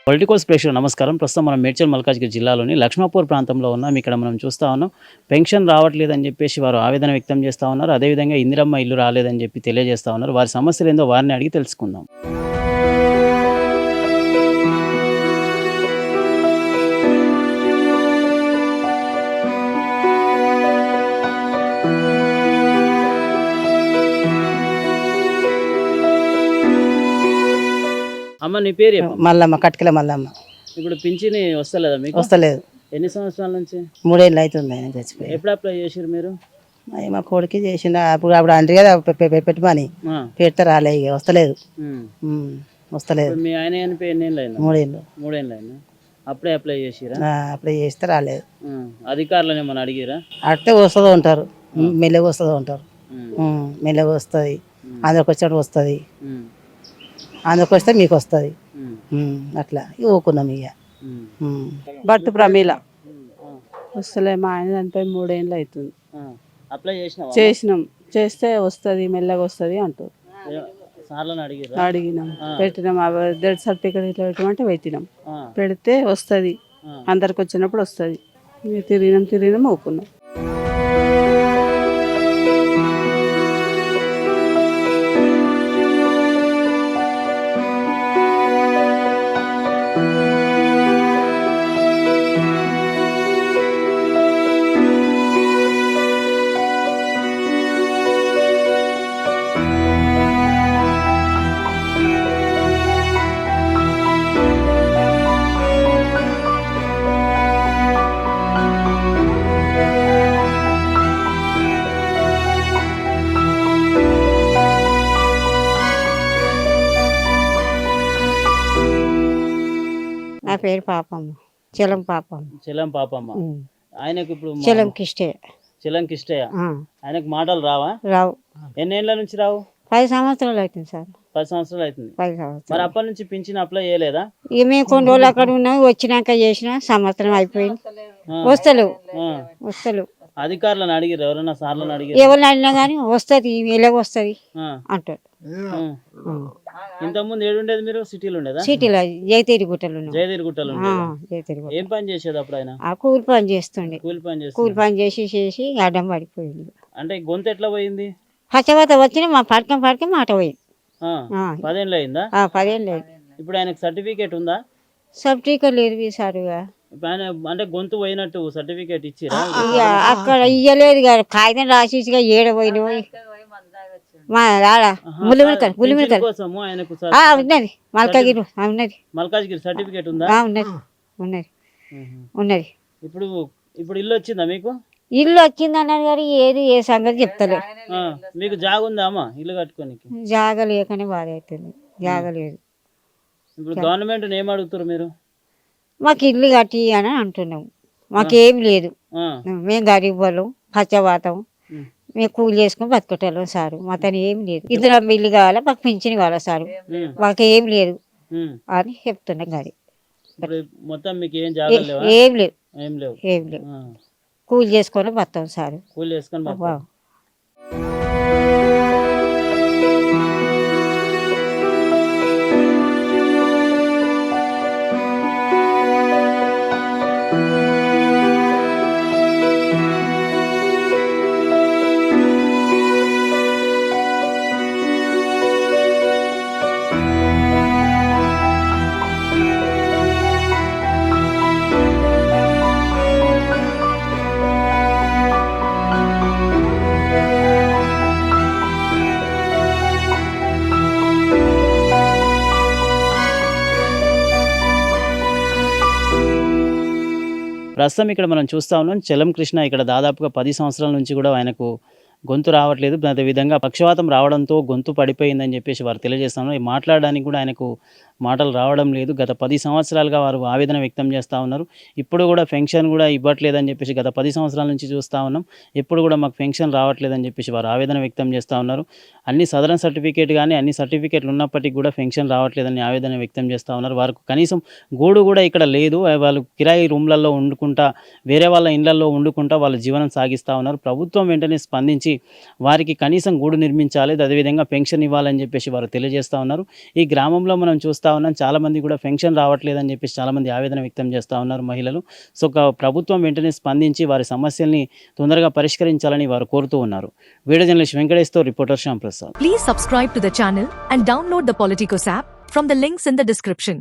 Politicos ప్రేక్షకులు నమస్కారం. ప్రస్తుతం మనం మేడ్చల్ మల్కాజ్గిరి జిల్లాలోని లక్ష్మాపూర్ ప్రాంతంలో ఉన్నాం. ఇక్కడ మనం చూస్తూ ఉన్నాం, పెన్షన్ రావట్లేదని చెప్పేసి వారు ఆవేదన వ్యక్తం చేస్తూ ఉన్నారు. అదేవిధంగా ఇందిరమ్మ ఇల్లు రాలేదని చెప్పి తెలియజేస్తూ ఉన్నారు. వారి సమస్యలు ఏందో వారిని అడిగి తెలుసుకుందాం. అమ్మ, నీ పేరు చెప్పు. మల్లమ్మ, కట్కల మల్లమ్మ. ఇప్పుడు పింఛని వస్తలేదా మీకు? వస్తలేదు. ఎన్ని సంవత్సరాల నుంచి? 3 ఏళ్ళు అవుతుంది ఆయన చచ్చిపోయి. ఎప్పుడు అప్లై చేసారు మీరు? అది మా కొడుకు చేసిన అప్పుడు అంటారు కదా పెట్టమని పెడితే రాలే, ఇక వస్తలేదు. వస్తలేదు. మీ ఆయన చనిపోయి ఎన్ని ఏళ్ళు అయినా? 3 ఏళ్ళు. 3 ఏళ్ళు అయినా అప్పుడే అప్లై చేసిరా? అప్పుడే చేస్తే రాలేదు. అధికారులను ఏమన్నా అడిగిరా? అడితే వస్తుందో ఉంటారు, మెల్లగా వస్తుందో ఉంటారు. మెల్లగా వస్తుంది, అందరికి వచ్చినట్టు వస్తుంది, అందరికి వస్తే మీకు వస్తుంది. అట్లా ఊకున్నాం ఇక. బట్టు ప్రమీల వస్తలే. మా ఆయన చనిపోయి 3 ఏళ్ళు అవుతుంది. అప్లై చేసినాం, చేస్తే వస్తుంది, మెల్లగా వస్తుంది అంటారు. అడిగినాం, పెట్టినాం. డెత్ సర్టిఫికేట్ ఇట్లా పెట్టమంటే పెట్టినాం. పెడితే వస్తుంది, అందరికి వచ్చినప్పుడు వస్తుంది. తిరిగినాం ఊకున్నాం. నా పేరు పాపమ్మ, చెలం పాపమ్మ. చెలం పాపమ్మ. ఆయనకు ఇప్పుడు చెలం కిష్టే. చెలం కిష్టయ్య. ఆయనకు మాటలు రావా? రావు. ఎన్నేళ్ల నుంచి రావు? 10 సంవత్సరాలు అవుతుంది సార్. 10 సంవత్సరాలు అవుతుంది. 10 సంవత్సరాలు. మరి అప్పటి నుంచి పింఛన్ అప్లై చేయలేదా? ఇక మేము కొన్ని రోజులు అక్కడ ఉన్నాం, వచ్చినాక చేసిన సంవత్సరం అయిపోయింది. వస్తలేవు. అధికారులను అడిగిరు? ఎవరైనా సార్లను అడిగిరు? ఎవరిని అడిగినా కానీ వస్తుంది, ఎలాగ వస్తుంది అంటారు. ఇంతకుముందు ఏడుండేది మీరు? సిటీలో ఉండేదా? సిటీలో జయతేరిగుట్టలు. జయదిరిగుట్టలో ఏం పని చేసేది అప్పుడు ఆయన? కూలి పని చేస్తుండే. కూలి పని చేసి అడ్డం పడిపోయింది. అంటే గొంతు ఎట్లా పోయింది? పచ్చవాత వచ్చిన మా పడకం మాట పోయింది. 10 ఏళ్ళు అయిందా? 10 ఏళ్ళు అయింది. ఇప్పుడు ఆయనకు సర్టిఫికేట్ ఉందా? సర్టిఫికేట్ లేదు సారుగా. అంటే గొంతు పోయినట్టు సర్టిఫికేట్ ఇచ్చిరా? అక్కడ ఇయ్యలేదు కదా, కాగితం రాసి ఏడపోయిన మా రాడా ముల్లిమిరకలు ఉన్నది మల్కాగిరి ఉన్నది. మల్కాజ్గిరి సర్టిఫికేట్ ఉందా? ఉన్నది. ఇప్పుడు ఇల్లు వచ్చిందా మీకు? ఇల్లు వచ్చింది అన్నారు కానీ ఏ సంగతి చెప్తలే. మీకు జాగ ఉందా అమ్మా ఇల్లు కట్టుకోనికి? జాగ లేకనే బాధ అవుతుంది, జాగ లేదు. ఇప్పుడు గవర్నమెంట్ ఏం అడుగుతారు మీరు? మాకు ఇల్లు కట్టి అని అంటున్నాం. మాకేం లేదు, మేము గరీబ్ వాళ్ళం, పచ్చవాతం, మేము కూలి చేసుకుని బతుకటం సారు. మాతని ఏం లేదు. ఇద్దరు ఇల్లు కావాలా, మాకు పింఛన్ కావాలా సారు, మాకేం లేదు అని చెప్తున్నాం. గాడి మొత్తం మీకు ఏం లేవు. కూలి చేసుకొని బతాం సారు. కూలి చేసుకొని ప్రస్తుతం ఇక్కడ మనం చూస్తూ ఉన్నాం, చెలం కృష్ణ ఇక్కడ దాదాపుగా 10 సంవత్సరాల నుంచి కూడా ఆయనకు గొంతు రావట్లేదు. అదేవిధంగా పక్షవాతం రావడంతో గొంతు పడిపోయిందని చెప్పేసి వారు తెలియజేస్తున్నారు. మాట్లాడడానికి కూడా ఆయనకు మాటలు రావడం లేదు. గత 10 సంవత్సరాలుగా వారు ఆవేదన వ్యక్తం చేస్తూ ఉన్నారు. ఇప్పుడు కూడా పెన్షన్ కూడా ఇవ్వట్లేదని చెప్పేసి గత 10 సంవత్సరాల నుంచి చూస్తూ ఉన్నాం. ఎప్పుడు కూడా మాకు పెన్షన్ రావట్లేదని చెప్పేసి వారు ఆవేదన వ్యక్తం చేస్తూ ఉన్నారు. అన్ని సదరన్ సర్టిఫికేట్ కానీ అన్ని సర్టిఫికేట్లు ఉన్నప్పటికీ కూడా పెన్షన్ రావట్లేదని ఆవేదన వ్యక్తం చేస్తూ ఉన్నారు. వారికి కనీసం గూడు కూడా ఇక్కడ లేదు. వాళ్ళు కిరాయి రూమ్లలో వండుకుంటా, వేరే వాళ్ళ ఇళ్లలో వండుకుంటా వాళ్ళ జీవనం సాగిస్తూ ఉన్నారు. ప్రభుత్వం వెంటనే స్పందించి వారికి కనీసం గూడు నిర్మించాలి, అదేవిధంగా పెన్షన్ ఇవ్వాలని చెప్పేసి వారు తెలియజేస్తూ ఉన్నారు. ఈ గ్రామంలో మనం చూస్తూ చేస్తూ ఉన్నాం. చాలామంది కూడా పెన్షన్ రావట్లేదని చెప్పేసి చాలామంది ఆవేదన వ్యక్తం చేస్తూ ఉన్నారు మహిళలు. సో ప్రభుత్వం వెంటనే స్పందించి వారి సమస్యల్ని తొందరగా పరిష్కరించాలని వారు కోరుతూ ఉన్నారు. వీడియో జర్నలిస్ట్ వెంకటేష్తో reporter Shyam Prasad. Please subscribe to the channel and download the Politicos app from the links in the description.